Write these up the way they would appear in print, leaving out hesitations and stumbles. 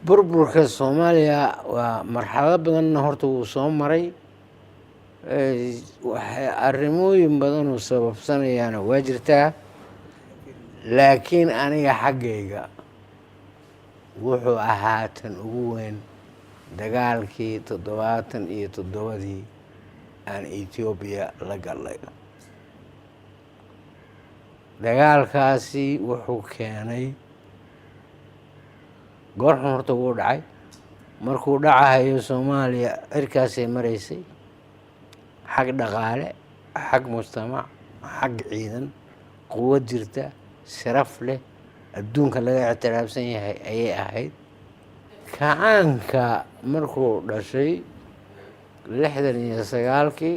burburka Soomaaliya waa marxalad badan horta uu soo maray waxay arrimooyin badan oo sababsanayaan waa jirtaa laakiin aniga xaggayga wuxuu ahaa tan ugu weyn dagaalkii 77 aan Ethiopia la galay dagaalkaasi wuxuu keenay goorxun horta wuu dhacay markuu dhacayo Soomaaliya cirkaasay maraysay xag dhaqaale xag mujtamac xag ciidan quwad jirta sharaf leh adduunka laga ictiraafsan yahay ayay ahayd kacaanka markuu dhashay 69kii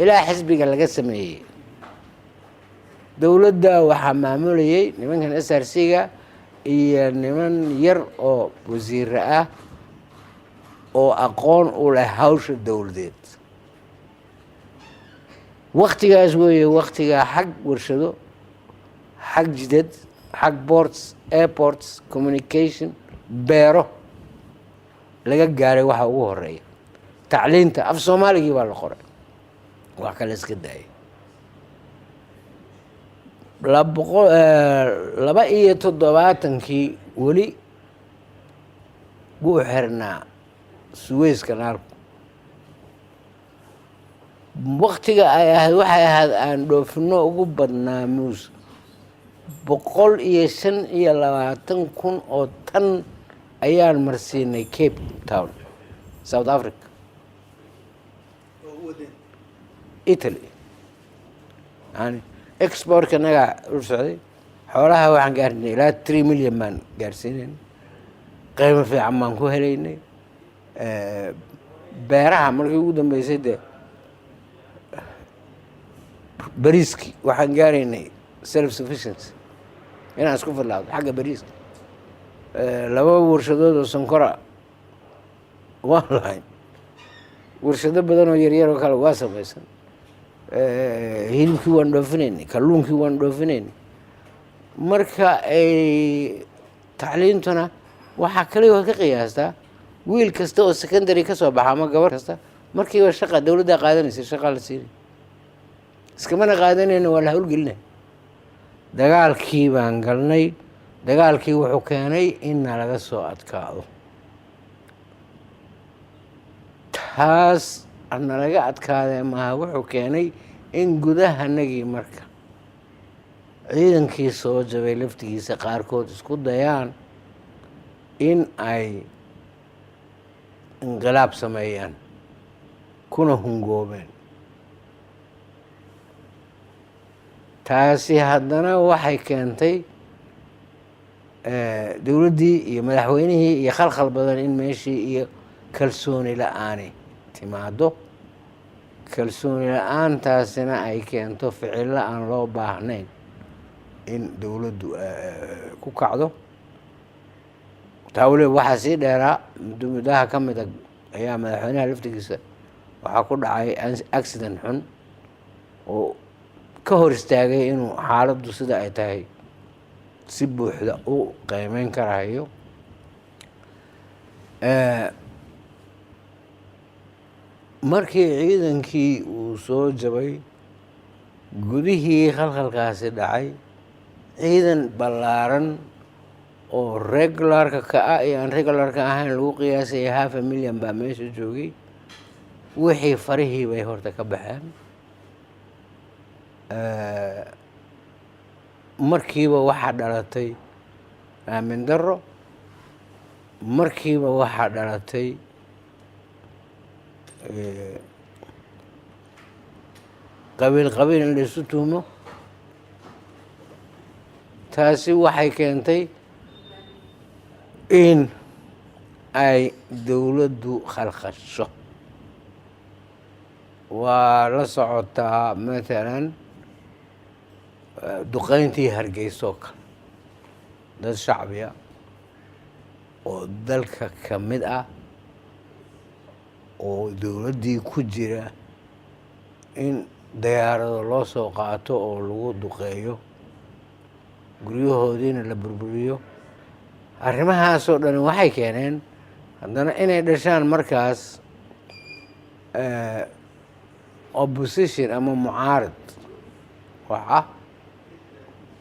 ilaa xisbiga laga sameeyey dowladda waxaa maamulayay nimankan SRC-ga iyo niman yar oo wasiir ah oo aqoon u leh hawsha dowladeed waqtigaas weeye waqtiga xag warshado xag jidad xag ports airports communication beero laga gaaray waxa ugu horeeya tacliinta af Soomaaligii baa la qoray wax kale iska daayay 72kii weli wuu xirnaa Suez Canal waqtiga ay ahayd waxay ahayd aan dhoofino ugu badnaa muus 125,000 oo tan ayaan marsiinay Cape Town South Africa Italy يعني export كنا رسالة حولها وعن قارني لا 3 مليون من قارسين قيمة في عمان كوهليني بيرها مركي ودم بيسده بريسكي وعن قارني self sufficiency هنا أسكو في الله حاجة بريسكي لو ورشدود السنكرة والله ورشدود بدنو يرير وكلا واسع بيسن hilibkii waan dhoofinayni kalluunkii waan dhoofinayni marka ay tacliintuna waxa kale oo ka qiyaastaa wiil kasta oo secondary ka soo baxa ama gabar kasta markii waa shaqo dawladda qaadanaysa shaqo la siiyay iskamana qaadanayna waa la hawlgelinay dagaalkii baan galnay dagaalkii wuxuu keenay in laga soo adkaado taas أنا رجعت كذا ما هو كاني إن جودها نجي مركا عيدن كيسو جبي لفتي سقار كود سكوت ديان إن أي انقلاب سمايان كنا هنجوبين تاسي هدنا وحي كانتي دولدي يمدحوينه يخلخل بدن إن ماشي كلسوني لآني timaado kalsooni la'aantaasina ay keento ficilo aan loo baahnayn in dawladdu ku kacdo taawle waxa si dheeraa muddaha ka mid ayaa madaxweynaha laftigiisa waxa ku dhacay accident xun oo ka hor istaagay inuu xaaladdu sida ay tahay si buuxda u qiimeyn karayo markii ciidankii uu soo jabay gudihii khalkhalkaasi dhacay ciidan ballaaran oo regularka ka ah iyo aan regularka ahayn lagu qiyaasay 500,000 baa meesha joogay wixii farihii bay horta ka baxeen markiiba waxaa dhalatay aamin darro markiiba waxaa dhalatay qabiil in la isu tuumo taasi waxay keentay in ay dawladdu khalkhasho waa la socotaa maalan duqeyntii Hargeysa kale dad shacbiya oo dalka ka mid ah oo dawladdii ku jira in diyaarado loo soo qaato oo lagu duqeeyo guryahoodiina la burburiyo arrimahaasoo dhan waxay keeneen haddana inay dhashaan markaas opposition ama mucaarid wax ah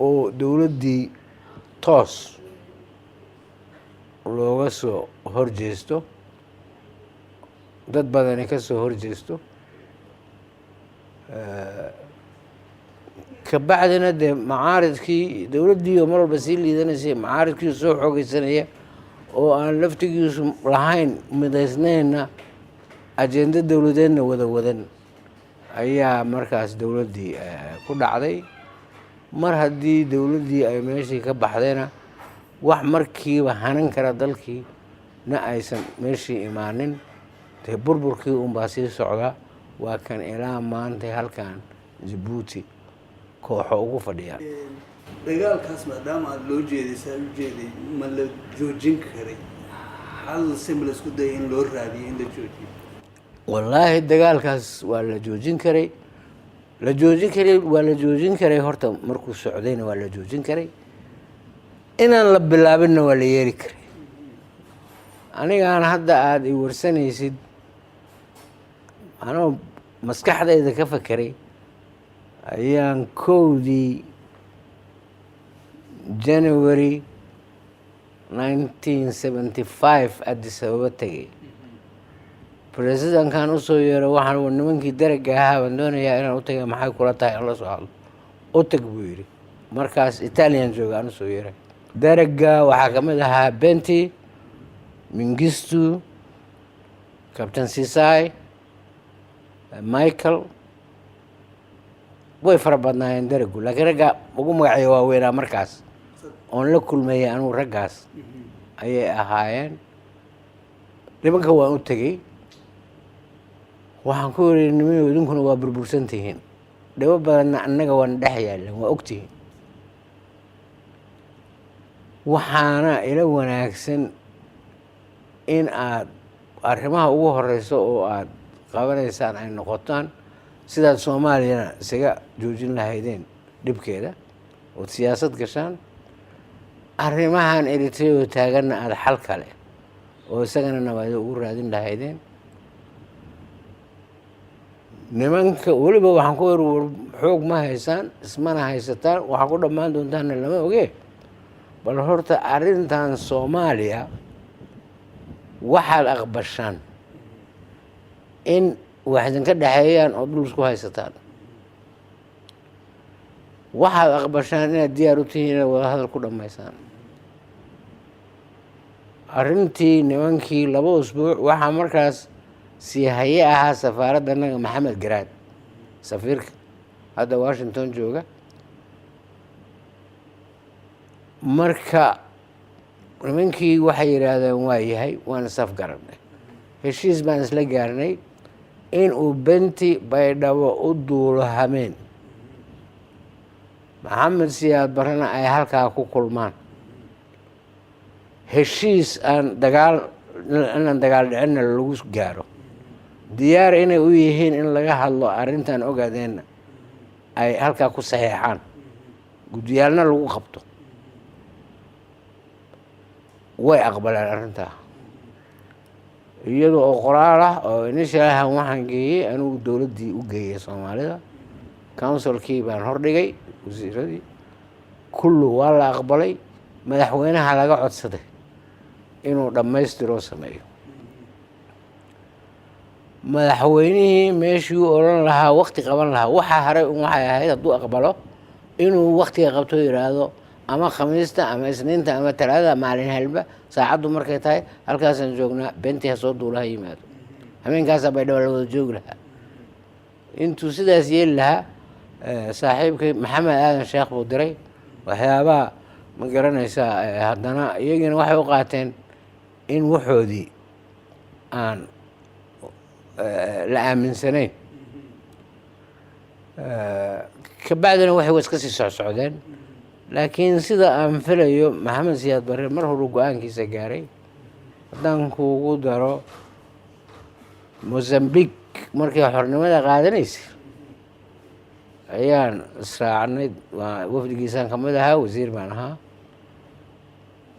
oo dowladdii toos looga soo horjeesto dad badani ka soo horjeesto kabacdina dee macaaridkii dowladdii oo mar walba sii liidanaysay macaaridkii soo xoogeysanaya oo aan laftigiisu lahayn midaysnayna ajenda dowladeedna wada wadan ayaa markaas dowladdii ku dhacday mar haddii dowladdii ay meeshii ka baxdayna wax markiiba hanan kara dalkii na aysan meeshii imaanin dee burburkii unbaa sii socda waa kan ilaa maanta halkan Jabuuti kooxo ugu fadhiyaan dagaalkaas maadaama aad loo jeedaysaa u jeeday ma la joojin karay hal sim la isku dayay in loo raadiyo in la joojiyo wallaahi dagaalkaas waa la joojin karay waa la joojin karay horta markuu socdayna waa la joojin karay inaan la bilaabinna waa la yeeli karay anigaan hadda aada i warsanaysid anoo maskaxdayda ka fakeray ayaan 1 January 1975 Addis Ababa tegay presidentkan usoo yeero waxaan nimankii daraga ahaa baan doonayaa inaan u tagay maxay kula tahay aan la soo hadlo u tag buu yidhi markaas Italian jooga aan usoo yeeray daraga waxaa ka mid ahaa Benti Mengistu Captain Sisai Michael way fara badnaayeen daragu laakiin ragga ugu magaciyo waaweynaa markaas oon la kulmayay anugu raggaas ayay ahaayeen nimanka waan u tegey waxaan ku yidhi nimayo idinkuna waa burbursan tihiin dhibo badanna annaga waana dhex yaallan waa ogtihiin waxaana ila wanaagsan in aad arrimaha ugu horeyso oo aad qabanaysaan ay noqotaan sidaad Soomaaliyana isaga joojin lahaydeen dhibkeeda oo siyaasad gashaan arrimahan Eritrea taaganna aad xal kale oo isagana nabad ugu raadin lahaydeen nimanka waliba waxaan ku yiri xoog ma haysaan ismana haysataan waxa ku dhamaan doontaan lama oge bal horta arrintan Soomaaliya waxaad aqbashaan in waxdan ka dhaxeeyaan oo dul isku haysataan waxaad aqbashaan inaad diyaar u tihiin inaad wada hadal ku dhammaysaan arrintii nimankii 2 usbuuc waxaa markaas sii haye ahaa safaaradda naga Maxamed Garaad safiirka hadda Washington jooga marka nimankii waxay yiraahdeen waa yahay waan saf garanay heshiis baan isla gaarnay in uu Benti Baydhabo u duulo hameen Maxamed Siyaad Barrena ay halkaa ku kulmaan heshiis aan dagaal dhicin lagu gaaro diyaar inay u yihiin in laga hadlo arrintan ogaadeenna ay halkaa ku saxeexaan gudiyaalna lagu qabto way aqbaleen arrintaa iyadoo oo qoraal ah oo inishalahan waxaan geeyey anigu dowladdii u geeyey Soomaalida councilkii baan hordhigay wasiiradii kullu waa la aqbalay madaxweynaha laga codsaday inuu dhammaystiro sameeyo madaxweynihii meeshii uu oran lahaa waqti qaban lahaa waxa haray waxay ahayd hadduu aqbalo inuu waqtiga qabto yiraahdo ama khamiista ama isniinta ama talaadada maalin halba saacadu markay tahay halkaasaan joognaa Benti ha soo duulaha yimaado habeenkaas Baydhabo la wada joogi lahaa intuu sidaas yeeli lahaa saaxiibkay Maxamed Aadan Sheekh buu diray waxyaabaha ma garanaysaa haddana iyagina waxay u qaateen in waxoodii aan la aaminsanayn kabacdina waxay iska sii socdeen laakiin sida aan filayo Maxamed Siyaad Barre mar hore go'aankiisa gaaray haddaan kuugu daro Mozambique markay xornimada qaadanaysay ayaan israacnay wafdigiisaan ka mid ahaa wasiir baan ahaa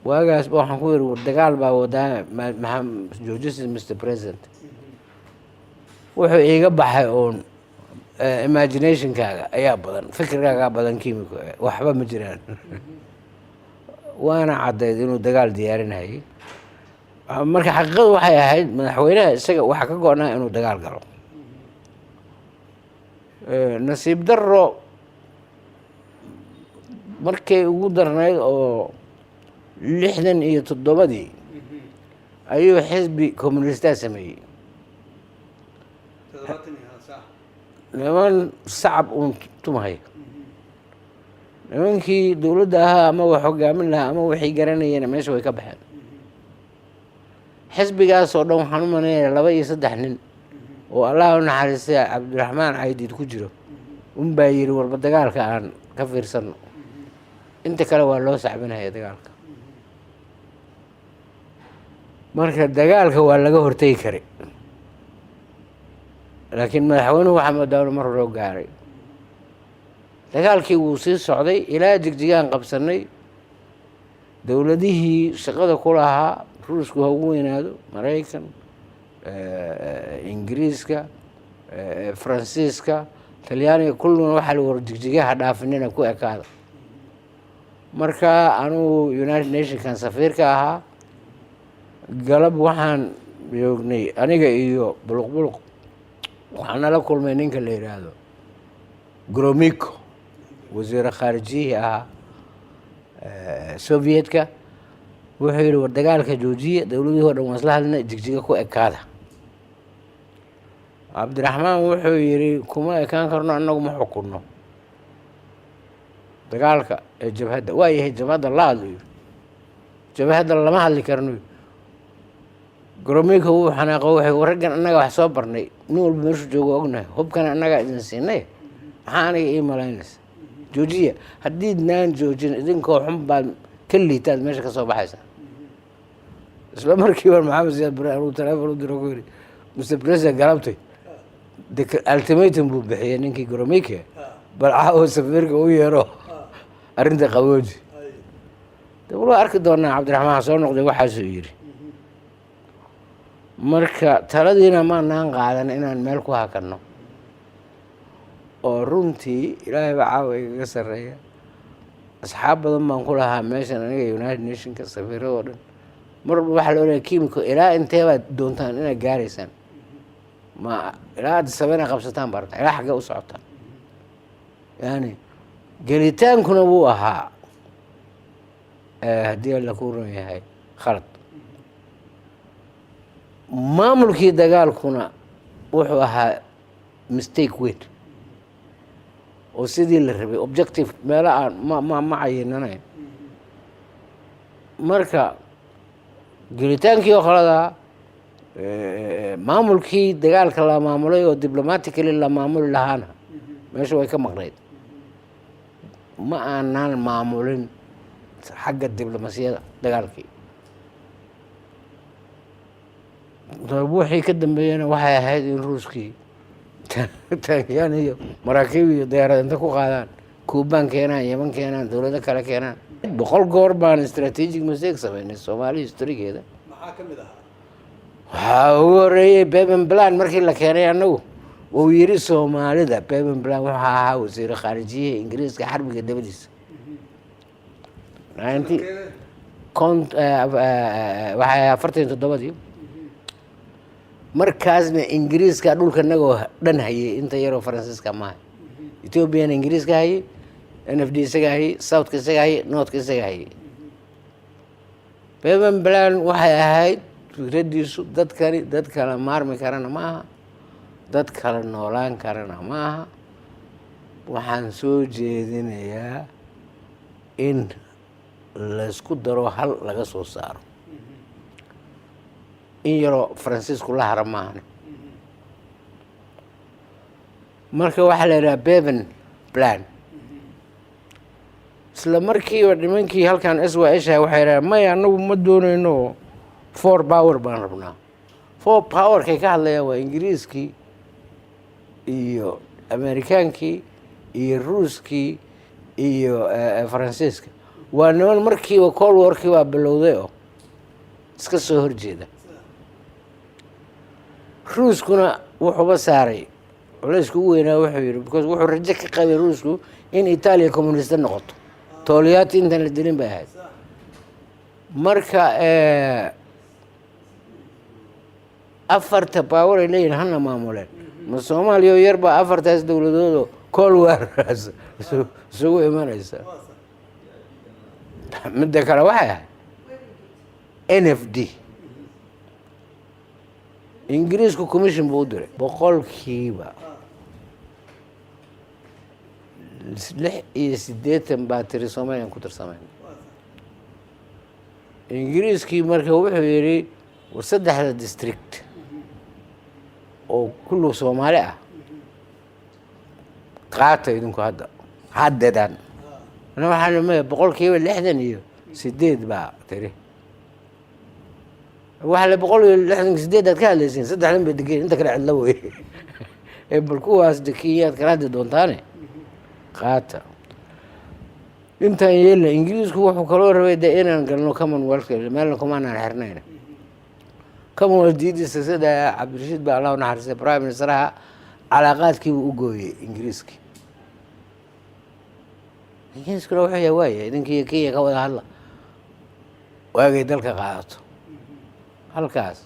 waagaas ba waxaan ku yidhi war dagaal baa wadaa maxaa joojisa Mr President wuxuu iiga baxay oon imaginationkaaga ayaa badan fikirkaagaa badan kiimiko waxba ma jiraan waana caddayd inuu dagaal diyaarinayay marka xaqiiqadu waxay ahayd madaxweynaha isaga waxaa ka go-naa inuu dagaal galo nasiib darro markay ugu darnayd oo 67 ayuu xisbi communistaa sameeyey niman sacab uun tumahaya nimankii dowladda ahaa ama wax hogaamin lahaa ama waxay garanayeen meesha way ka baxeen xisbigaas oo dhan waxaan u maleynaya 2 iyo 3 nin oo allah u naxariistay cabdiraxmaan caydiid ku jiro unbaa yidhi warba dagaalka aan ka fiirsano inta kale waa loo sacbinaya dagaalka marka dagaalka waa laga hortegi karay laakiin madaxweynuhu waxaa moodaa mar hore gaaray dagaalkii wuu sii socday ilaa jigjigaan qabsanay dowladihii shaqada ku lahaa ruushku ha ugu weynaado maraykan ingiriiska faransiiska talyaaniga kulluna waxaa la war jigjigaha dhaafinina ku ekaada marka anugu United Nationkan safiirka ahaa galab waxaan joognay aniga iyo buluq waxaan nala kulmay ninka la yidhaahdo Gromyko wasiir khaarijiyi ahaa Sovietka wuxuu yidhi war dagaalka joojiya dowladihii oo dhan waa isla hadlina jigjiga ku ekaada cabdiraxmaan wuxuu yidhi kuma ekaan karno annagu ma xukunno dagaalka ee jabhadda waa yahay jabhadda la hadlayo jabhadda lama hadli karno Gromyko wuu xanaaqo wuxuu raggan annaga wax soo barnay nin walba meeshuu joogo ognahay hubkana annaga idin siinay maxaa aniga ii malaynaysa joojiya haddii naan joojin idinkoo xun baad ka liitaad meesha ka soo baxaysa isla markiiba maxamed siyaad bare anuu telefoon u diro ku yidhi Mr President galabtay ultimatum buu bixiyey ninkii Gromyko bal caawo safiirka u yeero arrinta qabooji dawlo arki doonaa cabdiraxmaan soo noqday waxaasuu yidhi marka taladiina maanaan qaadan inaan meel ku hakanno oo runtii ilaahay baa caawa igaga sarreeya asxaab badan baan ku lahaa meeshan aniga United Nationka safiiradoo dhan marba waxaa la odhanaya kiimiko ilaa intee baad doontaan inaad gaaraysaan ma ilaa aad sabena qabsataan barta ilaa xaggee u socotaan yani gelitaankuna wuu ahaa haddii alla ku run yahay khalad maamulkii dagaalkuna wuxuu ahaa mistake weyn oo sidii la rabay objective meelo aan ma cayinanayn marka gelitaankii oo kaladaa maamulkii dagaalka la maamulay oo diplomatically la maamuli lahaana meesha way ka maqnayd ma aanaan maamulin xagga diblomasiyada dagaalkii wixii ka dambeeyana waxay ahayd in ruuskii taangyaan iyo maraakiib iyo diyaarad inta ku qaadaan kuubaan keenaan yeman keenaan dowlado kale keenaan 100 goor baan strategic mistake sameynay Soomaali historigeeda maxaa ka mid ahaa waxaa ugu horeeyey Beban Plan markii la keenay anagu uu yidhi Soomaalida Beban Plan waxaa ahaa wasiir khaarijiye Ingiriiska xarbiga dabadiisa waxay 47 markaasna ingiriiska dhulka nagoo dhan hayay inta yaroo faransiiska maaha ethiopian ingiriiska hayay NFD isaga hayay southka isaga hayay northka isaga hayay Beban Plan waxay ahayd fikradiisu dadkani dad kala maarmi karana maaha dad kala noolaan karana maaha waxaan soo jeedinayaa in laysku daro hal laga soo saaro in yaroo faransiisku la hara maahan marka waxaa la yidhaha Beban Plan isla markiiba nimankii halkan SYSha waxay yidhaha maya anagu ma doonayno 4 power baan rabnaa 4 powerkay ka hadlayaan waa ingiriiskii iyo amerikaankii iyo ruuskii iyo faransiiska waa niman markiiba cold warkii baa bilowday oo iska soo horjeeda. ruuskuna wuxuuba saaray culaysku ugu weynaa wuxuu yidhi because wuxuu rajo ka qabay ruusku in Itaaliya communista noqoto. tooliyaati intaan la dilin bay ahayd. marka afarta power ay leeyihin hana maamuleen ma Soomaaliya oo yar baa afartaas dowladood oo cold war isugu imanaysa. midda kale waxay ahayd NFD ingiriisku commission buu u diray boqolkiiba 86 baa tiri Soomaaliya ku tirsameen. ingiriiskii marka wuxuu yidhi war saddexda district oo kullu Soomaali ah qaata idinku haddadan ana waxaan leeyahay boqolkiiba 68 baa tiri waxa la 168 aad ka hadlaysiin saddexdan bay degan inta kale cidla way bal kuwaas dekiyaad kala hadli doontaane qaata intaan yeelna. ingiriisku wuxuu kaloo rabay inaan galno Commonwealth meelna kuma aanan xirnayna. Commonwealth diidisa sida Cabdirashiid baa Allah u naxariistay prime ministeraha calaaqaadkii uu u gooyay ingiriiskii. ingiriiskuna wuxuu yahay waaya idinkii Kenya ka wada hadla waagay dalka qaadato halkaas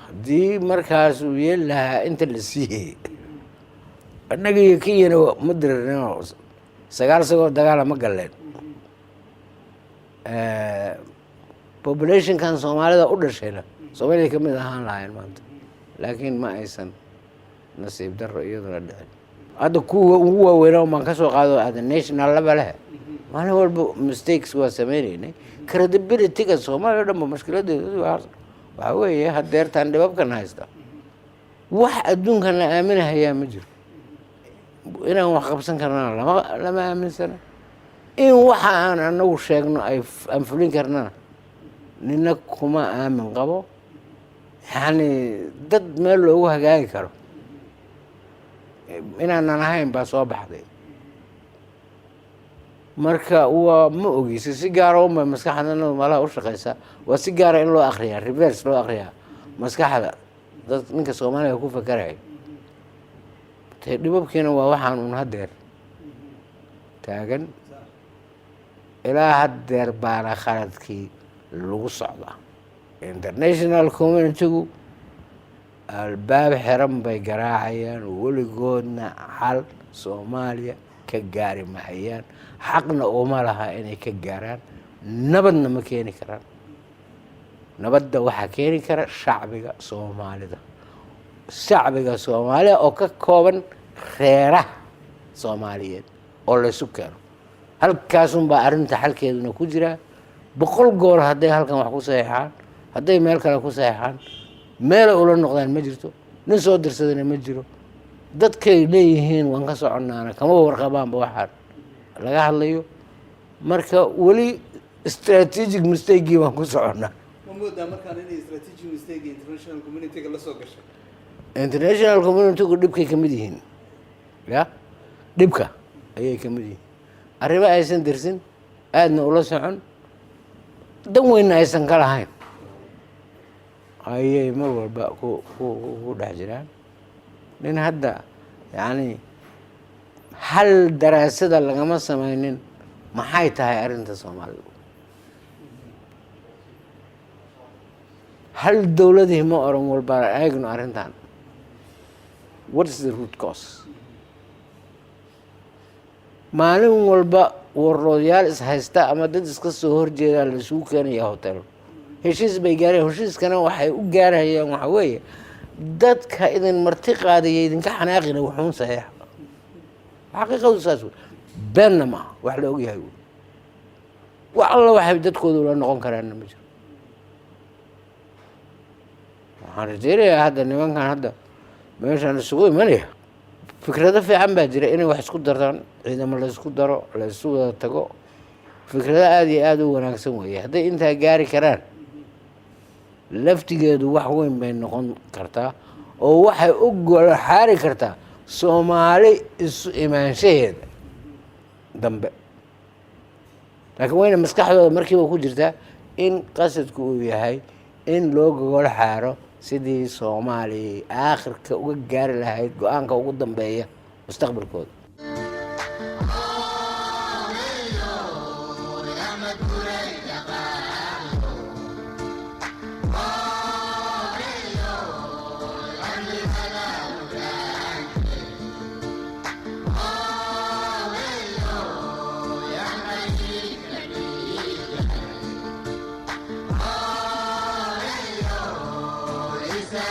haddii markaas uu yeeli lahaa inta la siiyey annaga iyo Kenyana ma dirirno 9 sagoo dagaala ma galeen. populationkan Soomaalida u dhashayna Soomaaliya ka mid ahaan lahayn maanta laakiin ma aysan nasiib darro iyaduna dhicin. hadda kuwa ugu waaweynaa maan ka soo qaado at national level maalin walba mistakes waa sameynaynay. credibility-ga Soomaaliya dhanba mashkiladeedu waxaa weeye hadeertaan dhibabkan haysta wax adduunkan la aaminahayaa ma jiro. inaan wax qabsan karnana lama aaminsana. in waxa aan anagu sheegno aan fulin karnana nina kuma aamin qabo. yani dad meel loogu hagaagi karo inaanan ahayn baa soo baxday. marka waa ma ogeysa si gaara uma maskaxdana malaha u shaqeysa waa si gaara in loo akhriyaa reverse loo akhriyaa maskaxda dad ninka Soomaaliya ku fakaraya. dhibabkiina waa waxaan un hadeer taagan ilaa hadeer baana khaladkii lagu socdaa. international community-gu albaab xiran bay garaacayaan weligoodna xal Soomaaliya ka gaari mahayaan. xaqna uma laha inay ka gaaraan. nabadna ma keeni karaan. nabadda waxaa keeni kara shacbiga Soomaalida. shacbiga Soomaaliya oo ka kooban reeraha Soomaaliyeed oo la isu keeno halkaasunbaa arrinta xalkeeduna ku jira. 100 goor hadday halkan wax ku saxeexaan hadday meel kale ku saxeexaan meel ula noqdaan ma jirto. nin soo dirsadana ma jiro. dadkay leeyihiin waan ka soconaana kama warqabaanba waxaan laga hadlayo. marka weli strategic mistake baan ku soconnaa. ma moodaa markaan inay strategic mistake international community-ga la soo gashay. international community-gu dhibkay ka mid yihiin ya dhibka ayay ka mid yihiin. arrimo aysan dirsin aadna ula socon dan weynna aysan ka lahayn ayay mar walba ku dhex jiraan. nin hadda yani hal daraasada lagama samaynin maxay tahay arrinta Soomaalidu. hal dowladii ma oran walba eegno arrintan what is the root cause. maalin walba warroodyaal is haysta ama dad iska soo horjeeda la isugu keenaya hotel heshiis bay gaareen. heshiiskana waxay u gaarayaan waxa weeye dadka idin marti qaadaya idinka xanaaqina wuxuun saxiix. xaqiiqadu saas wey beenna maaha wax la ogyahay wey. wax alla waxay dadkooda ula noqon karaanna ma jiro. waxaan rajeynayaa hadda nimankan hadda meeshaan isugu imanaya fikrado fiican baa jira inay wax isku dartaan ciidamo la isku daro la isu wada tago. fikrado aad iyo aad u wanaagsan weeye. hadday intaa gaari karaan laftigeedu wax weyn bay noqon kartaa oo waxay u gola xaari kartaa soomaali isu imaanshaheeda dambe. laakiin wayna maskaxdooda markiiba ku jirtaa in qasadku uu yahay in loo gogol xaaro sidii soomaaliya aakhirka uga gaari lahayd go-aanka ugu dambeeya mustaqbalkooda. Isa